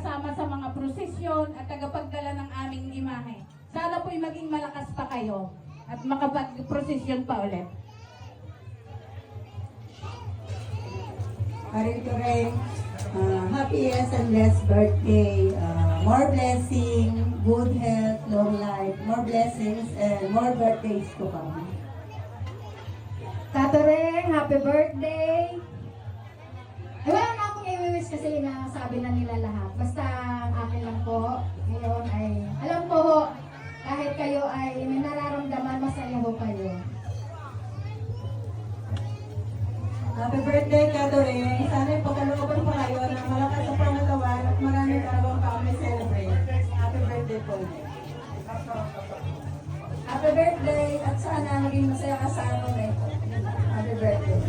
kasama sa mga prosesyon at tagapagdala ng aming imahe. Sana po'y maging malakas pa kayo at makapag-prosesyon pa ulit. Marito rin, happiest and blessed birthday, more blessing, good health, long life, more blessings, and more birthdays to come. Catherine, happy birthday! Ay, wala na akong i-wish kasi nasabi na nila lahat. Basta ang akin lang po, ngayon ay, alam ko ho, kahit kayo ay may nararamdaman, masaya ho kayo. Happy birthday, Catherine. Sana ipagkalooban pa kayo ng malakas sa pangatawan at maraming karabang kami celebrate. Happy birthday po. Happy birthday at sana maging masaya ka sa araw na ito. Happy birthday.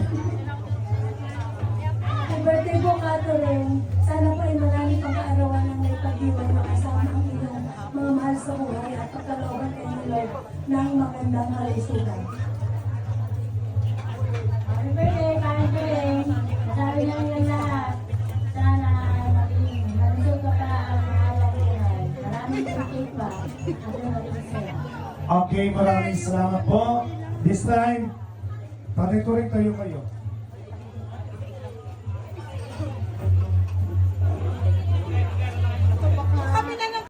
Happy birthday po, Catherine. Sana po ay marami pang kaarawan ng may pag-iwan na kasama ang inyong mga mahal sa buhay at pagkalooban kayo ng Lord ng magandang kalisugan. Happy birthday, Catherine. Sabi lang yan lahat. Sana maging malusog ka pa ang alakihan. Maraming birthday pa. At maging saya. Okay, maraming salamat po. This time, panituring kayo kayo.